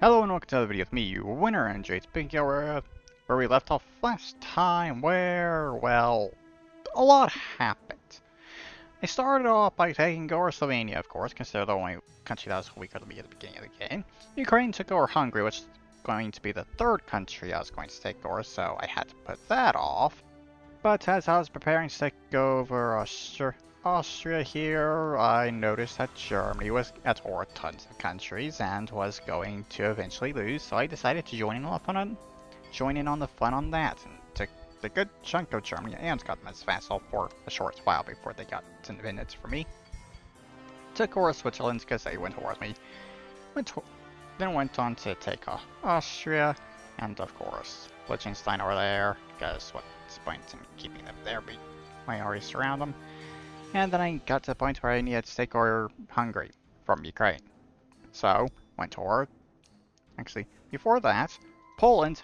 Hello and welcome to the video with me, your winner, and Jade's Big where we left off last time, where, well, a lot happened. I started off by taking over Slovenia, of course, because they're the only country that was weaker than me at the beginning of the game. Ukraine took over Hungary, which is going to be the third country I was going to take over, so I had to put that off. But as I was preparing to take over Austria here, I noticed that Germany was at war with tons of countries and was going to eventually lose, so I decided to join in on the fun on that, and took a good chunk of Germany and got them as vassal for a short while before they got independence for me. Took over Switzerland because they went to war with me. Then went on to take Austria, and of course Liechtenstein over there, because what's the point in keeping them there? I already surround them. And then I got to the point where I needed to take over Hungary from Ukraine. So, went to war. Actually, before that, Poland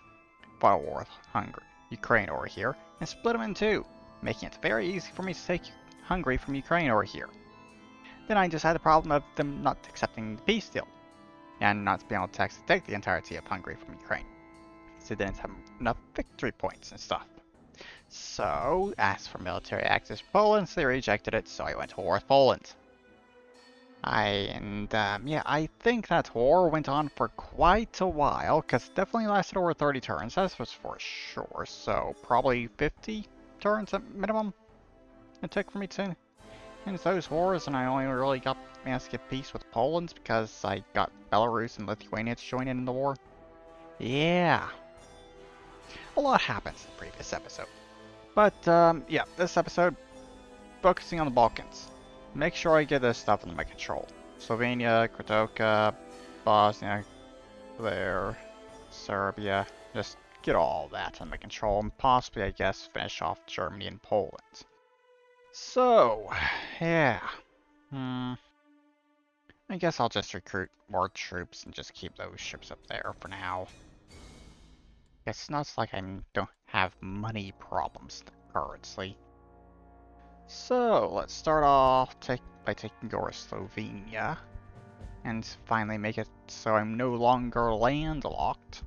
fought a war with Ukraine over here, and split them in two, making it very easy for me to take Hungary from Ukraine over here. Then I just had the problem of them not accepting the peace deal, and not being able to actually take the entirety of Hungary from Ukraine, because they didn't have enough victory points and stuff. So, asked for military access to Poland, so they rejected it, so I went to war with Poland. I think that war went on for quite a while, because it definitely lasted over 30 turns, that was for sure, so probably 50 turns at minimum it took for me to end those wars, and I only really got managed to get peace with Poland because I got Belarus and Lithuania to join in the war. Yeah. A lot happens in the previous episode. But, yeah, this episode, focusing on the Balkans. Make sure I get this stuff under my control. Slovenia, Croatia, Bosnia, there, Serbia. Just get all that under my control, and possibly, I guess, finish off Germany and Poland. So, yeah. I guess I'll just recruit more troops and just keep those ships up there for now. It's not like I don't have money problems currently. So let's start off by taking over Slovenia, and finally make it so I'm no longer landlocked.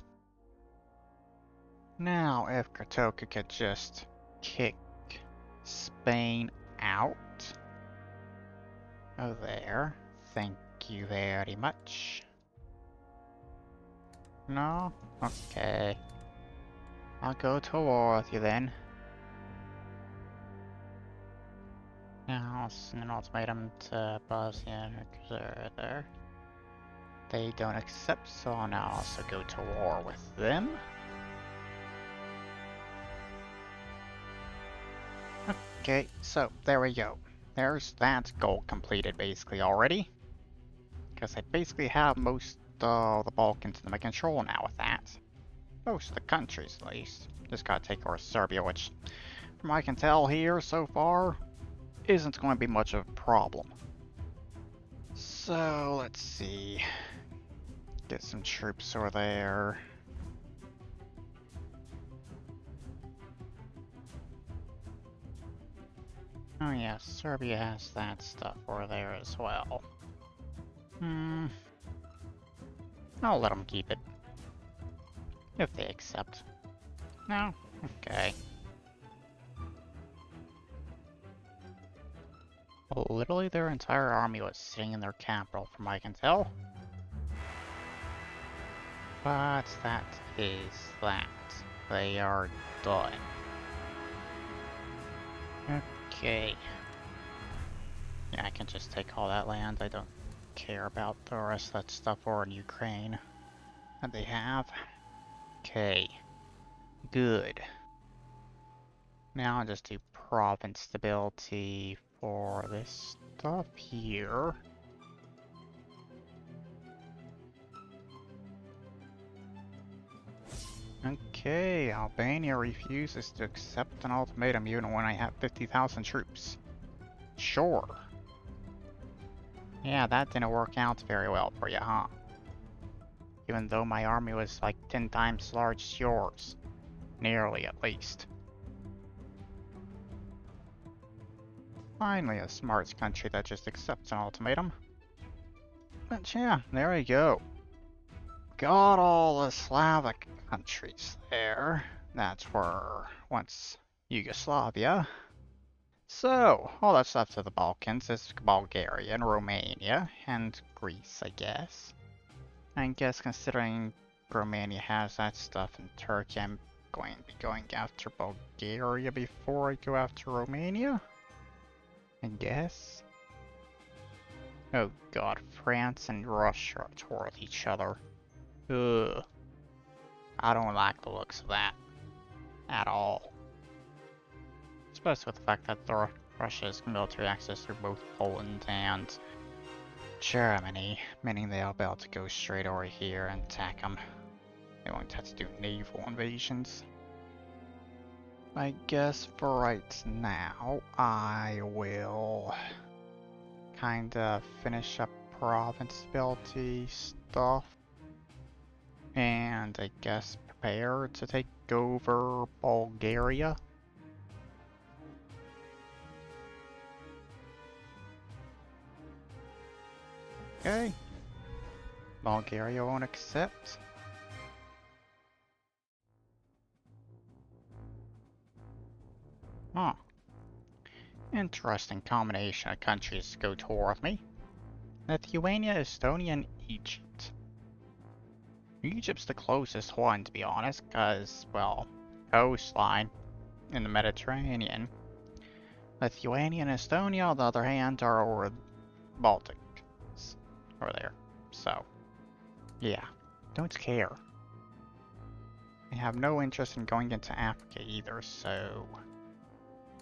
Now, if Croatia could just kick Spain out. Oh, there. Thank you very much. No? Okay. I'll go to war with you then. Now, I'll send an ultimatum to Bosnia and there. They don't accept, so I'll now also go to war with them. Okay, so there we go. There's that goal completed basically already. Because I basically have most of the Balkans under my control now with that. Most of the countries, at least. Just gotta take over Serbia, which, from what I can tell here so far, isn't going to be much of a problem. So, let's see. Get some troops over there. Oh yeah, Serbia has that stuff over there as well. I'll let them keep it. If they accept. No? Okay. Well, literally their entire army was sitting in their capital, from what I can tell. But that is that. They are done. Okay. Yeah, I can just take all that land. I don't care about the rest of that stuff over in Ukraine that they have. Okay. Good. Now I'll just do province stability for this stuff here. Okay, Albania refuses to accept an ultimatum even when I have 50,000 troops. Sure. Yeah, that didn't work out very well for you, huh? Even though my army was like 10 times as large as yours. Nearly, at least. Finally, a smart country that just accepts an ultimatum. But yeah, there we go. got all the Slavic countries there. That's where once Yugoslavia. So, all that's left of the Balkans is Bulgaria and Romania and Greece, I guess. I guess considering Romania has that stuff in Turkey, I'm going to be going after Bulgaria before I go after Romania? I guess. Oh god, France and Russia are toward each other. Ugh. I don't like the looks of that. At all. Especially with the fact that Russia's military access through both Poland and Germany, meaning they'll be able to go straight over here and attack them. They won't have to do naval invasions. I guess for right now, I will kinda finish up province ability stuff. And I guess prepare to take over Bulgaria. Okay. Bulgaria won't accept. Huh. Interesting combination of countries to go toward me. Lithuania, Estonia, and Egypt. Egypt's the closest one, to be honest, because, well, coastline in the Mediterranean. Lithuania and Estonia, on the other hand, are over Baltic. Over there. So, yeah, don't care. I have no interest in going into Africa either, so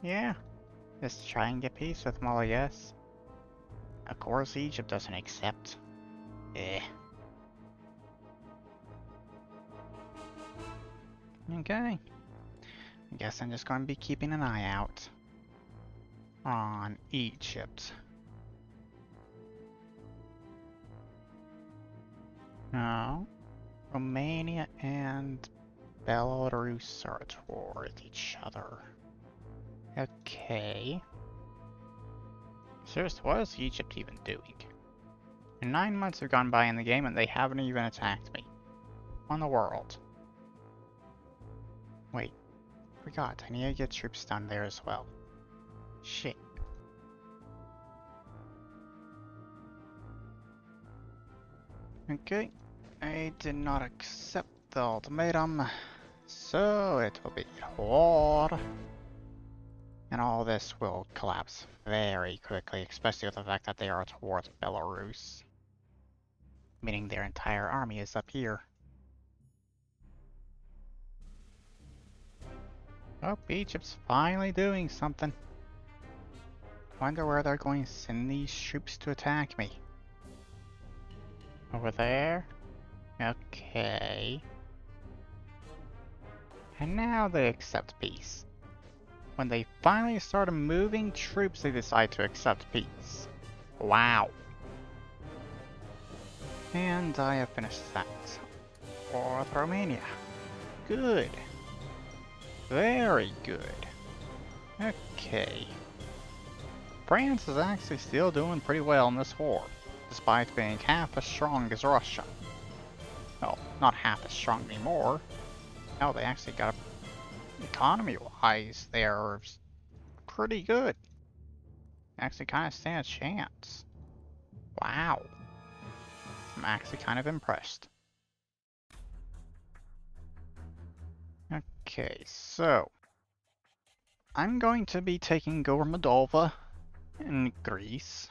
yeah, just try and get peace with them all, I guess. Of course, Egypt doesn't accept. Eh. Okay. I guess I'm just going to be keeping an eye out on Egypt. No. Romania and Belarus are toward each other. Okay. Seriously, what is Egypt even doing? 9 months have gone by in the game and they haven't even attacked me. On the world. Wait. Forgot, I need to get troops down there as well. Shit. Okay, I did not accept the ultimatum, so it will be war. And all this will collapse very quickly, especially with the fact that they are towards Belarus. Meaning their entire army is up here. Oh, Egypt's finally doing something. Wonder where they're going to send these troops to attack me. Over there? Okay. And now they accept peace. When they finally started moving troops, they decide to accept peace. Wow. And I have finished that. Fourth Romania. Good. Very good. Okay. France is actually still doing pretty well in this war, despite being half as strong as Russia. Well, not half as strong anymore. No, they actually got economy-wise, they're pretty good. Actually kind of stand a chance. Wow. I'm actually kind of impressed. Okay, so I'm going to be taking over Moldova and Greece.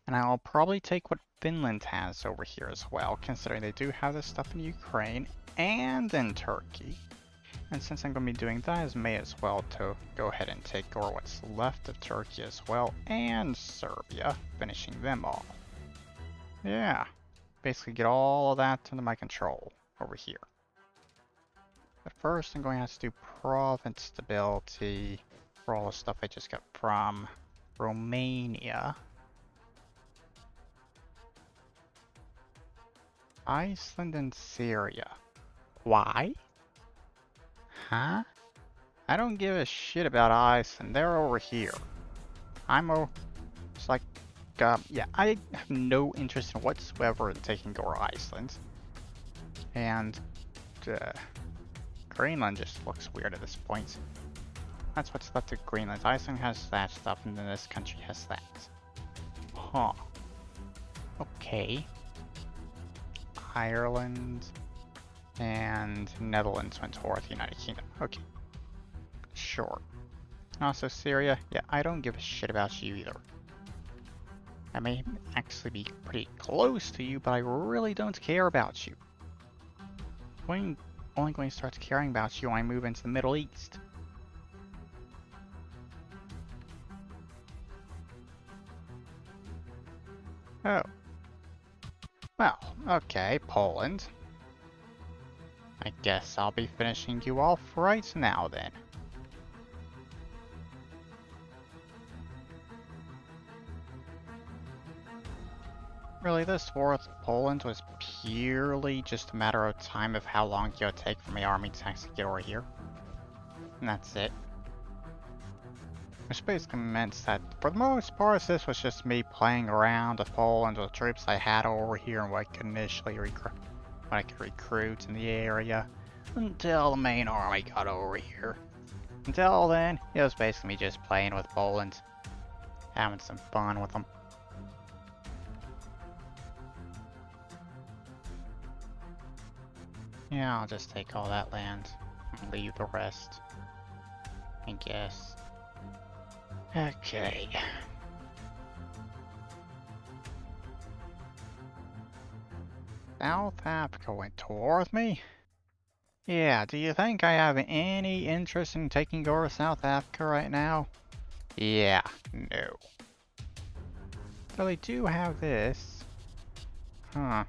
And I'll probably take what Finland has over here as well, considering they do have this stuff in Ukraine and in Turkey. And since I'm going to be doing that, I may as well to go ahead and take over what's left of Turkey as well, and Serbia, finishing them off. Yeah, basically get all of that under my control over here. But first I'm going to have to do province stability for all the stuff I just got from Romania. Iceland and Syria. Why? Huh? I don't give a shit about Iceland. They're over here. It's like, yeah, I have no interest in whatsoever in taking over Iceland. And Greenland just looks weird at this point. That's what's left of Greenland. Iceland has that stuff, and then this country has that. Huh. Okay. Ireland and Netherlands went toward the United Kingdom. Okay. Sure. Also Syria, yeah, I don't give a shit about you either. I may actually be pretty close to you, but I really don't care about you. I'm only going to start caring about you when I move into the Middle East. Oh. Well, okay, Poland. I guess I'll be finishing you off right now then. Really, this war with Poland was purely just a matter of time of how long it would take for my army to actually get over here. And that's it. Which basically meant that, for the most part, this was just me playing around with Poland with troops I had over here and what I could initially recruit in the area, until the main army got over here. Until then, it was basically me just playing with Poland, having some fun with them. Yeah, I'll just take all that land and leave the rest, I guess. Okay. South Africa went toward me? Yeah, do you think I have any interest in taking over South Africa right now? Yeah, no. So they do have this. Huh.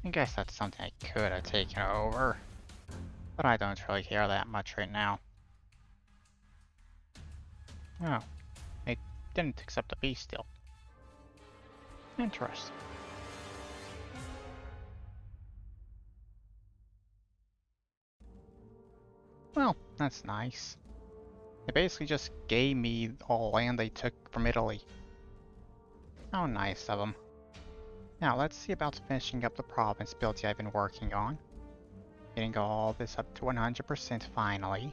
I guess that's something I could have taken over. But I don't really care that much right now. Oh. They didn't accept the peace deal. Interesting. Well, that's nice. They basically just gave me all land they took from Italy. How nice of them. Now let's see about finishing up the province ability I've been working on. Getting all this up to 100% finally.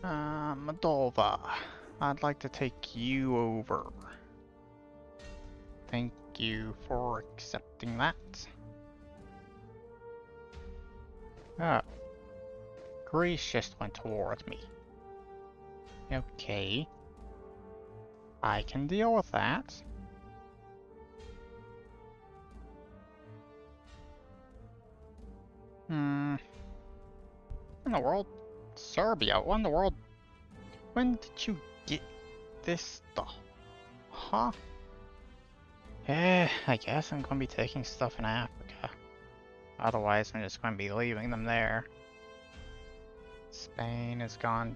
Moldova. I'd like to take you over. Thank you for accepting that. Oh. Greece just went towards me. Okay. I can deal with that. What in the world? Serbia? What in the world? When did you get this stuff? Huh? I guess I'm gonna be taking stuff in Africa. Otherwise, I'm just gonna be leaving them there. Spain is gone.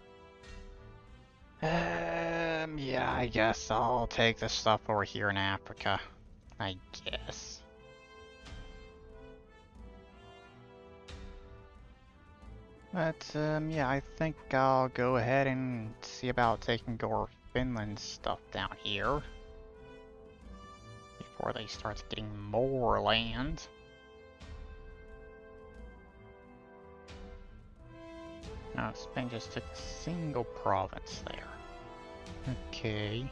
Yeah, I guess I'll take this stuff over here in Africa. I guess. But, yeah, I think I'll go ahead and see about taking over Finland's stuff down here. Before they start getting more land. No, Spain just took a single province there. Okay.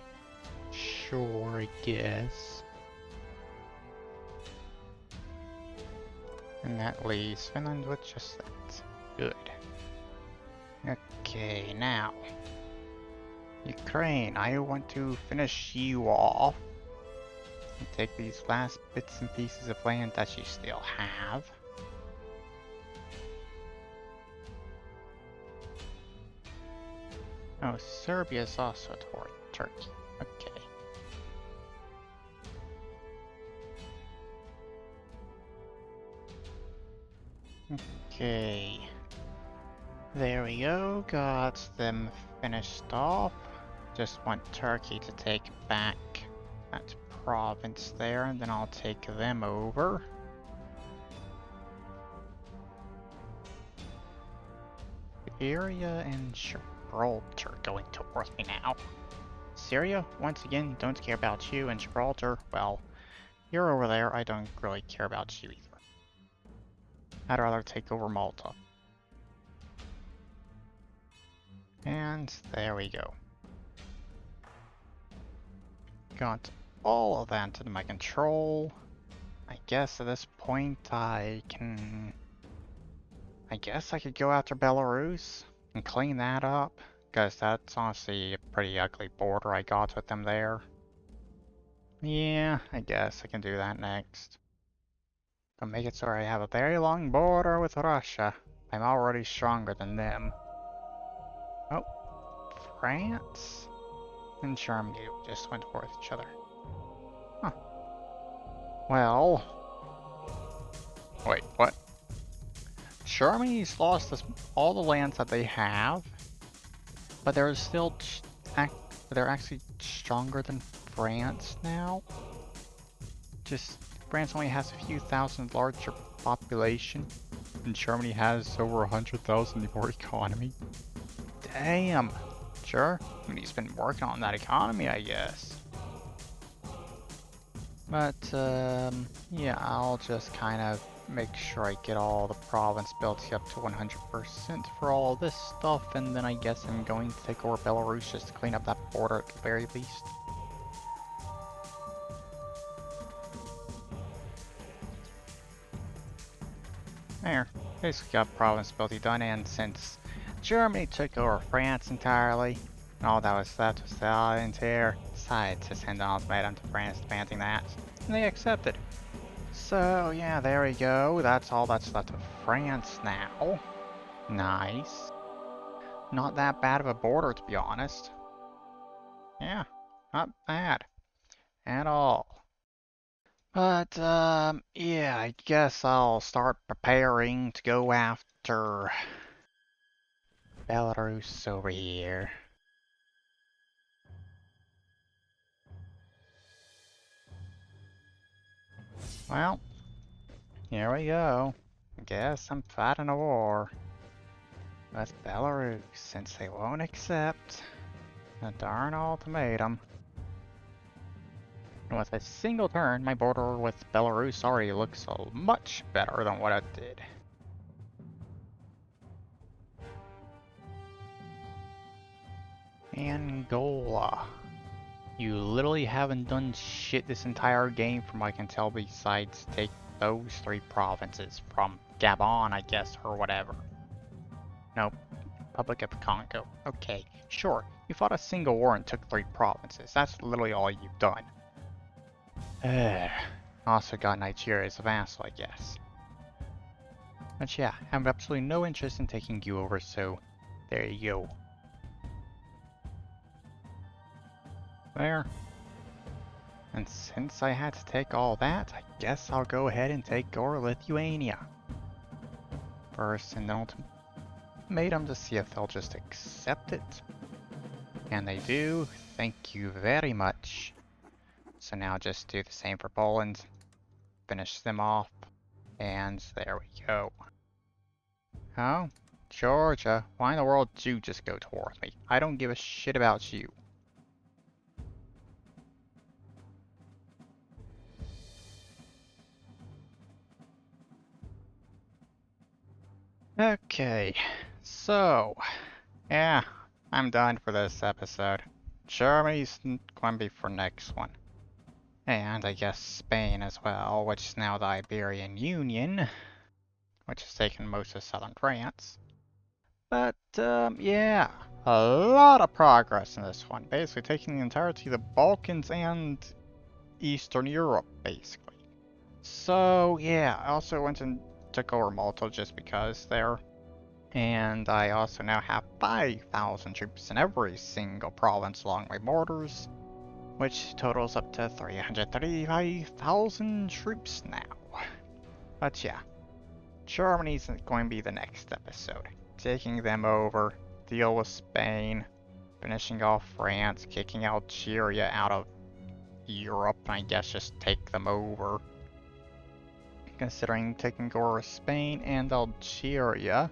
Sure, I guess. And that leaves Finland with just that. Good. Okay, now. Ukraine, I want to finish you off. And take these last bits and pieces of land that you still have. Oh, Serbia is also toward Turkey. Okay. Okay. There we go. Got them finished off. Just want Turkey to take back that province there, and then I'll take them over. Bulgaria and Gibraltar going towards me now. Syria, once again, don't care about you. And Gibraltar, well, you're over there, I don't really care about you either. I'd rather take over Malta. And there we go. Got all of that under my control. I guess at this point I guess I could go after Belarus and clean that up, because that's honestly a pretty ugly border I got with them there. Yeah, I guess I can do that next. But make it so I have a very long border with Russia. I'm already stronger than them. Oh, France and Germany just went towards each other. Huh. Well... Wait, what? Germany's lost all the lands that they have, but they're still they're actually stronger than France now. Just France only has a few thousand larger population, and Germany has over 100,000 more economy. Damn. Sure, I mean, he's been working on that economy, I guess. But yeah, I'll just kind of make sure I get all the province built up to 100% for all of this stuff, and then I guess I'm going to take over Belarus just to clean up that border at the very least. There, basically got provinciality done, and since Germany took over France entirely, and all that was left was the entire side to send an ultimatum to France demanding that, and they accepted. So yeah, there we go. That's all that's left of France now. Nice. Not that bad of a border, to be honest. Yeah, not bad at all. But yeah, I guess I'll start preparing to go after Belarus over here. Well, here we go. Guess I'm fighting a war with Belarus since they won't accept a darn ultimatum. And with a single turn, my border with Belarus already looks much better than what it did. Angola. You literally haven't done shit this entire game from what I can tell besides take those 3 provinces from Gabon, I guess, or whatever. Nope. Republic of Congo. Okay, sure. You fought a single war and took 3 provinces. That's literally all you've done. Also got Nigeria as a vassal, I guess. But yeah, I have absolutely no interest in taking you over, so there you go. There. And since I had to take all that, I guess I'll go ahead and take over Lithuania. First, an ultimatum to see if they'll just accept it. And they do. Thank you very much. So now just do the same for Poland. Finish them off. And there we go. Oh, Georgia, why in the world did you just go towards me? I don't give a shit about you. Okay, so, yeah, I'm done for this episode. Germany's going to be for next one. And I guess Spain as well, which is now the Iberian Union, which has taken most of southern France. But, yeah, a lot of progress in this one. Basically taking the entirety of the Balkans and Eastern Europe, basically. So, yeah, I also went and took over Malta just because there. And I also now have 5,000 troops in every single province along my borders, which totals up to 335,000 troops now. But yeah, Germany's going to be the next episode. Taking them over, deal with Spain, finishing off France, kicking Algeria out of Europe, and I guess just take them over. Considering taking over Spain and Algeria,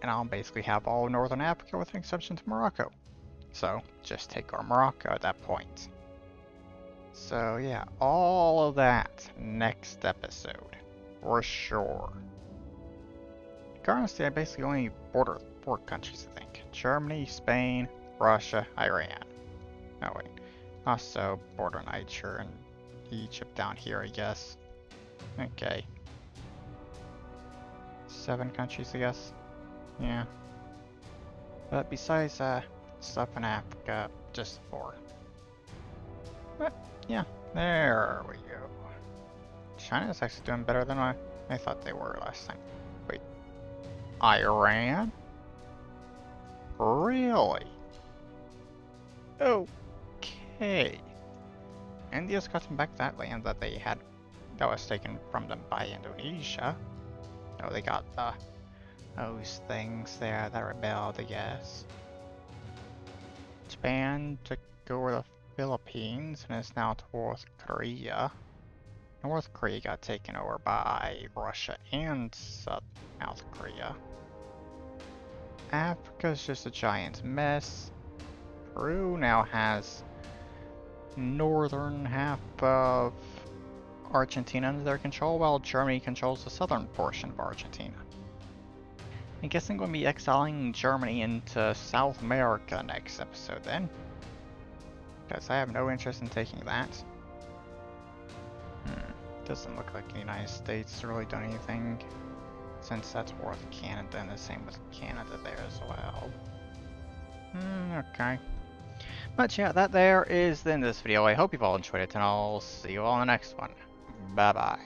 and I'll basically have all of Northern Africa with an exception to Morocco. So just take over Morocco at that point. So yeah, all of that next episode, for sure. Currently, I basically only border 4 countries, I think. Germany, Spain, Russia, Iran. Oh wait, also border Niger and Egypt down here, I guess. Okay. 7 countries, I guess. Yeah. But besides stuff in Africa, just 4. But yeah, there we go. China's actually doing better than I thought they were last time. Wait, Iran? Really? Okay. India's gotten back that land that they had, that was taken from them by Indonesia. Oh, they got those things there that rebelled, I guess. Japan took over the Philippines and is now towards Korea. North Korea got taken over by Russia and South Korea. Africa's just a giant mess. Peru now has northern half of Argentina under their control, while Germany controls the southern portion of Argentina. I guess I'm going to be exiling Germany into South America next episode then, because I have no interest in taking that. Doesn't look like the United States really done anything, since that's war with Canada, and the same with Canada there as well. Okay. But yeah, that there is the end of this video. I hope you've all enjoyed it, and I'll see you all in the next one. Bye bye.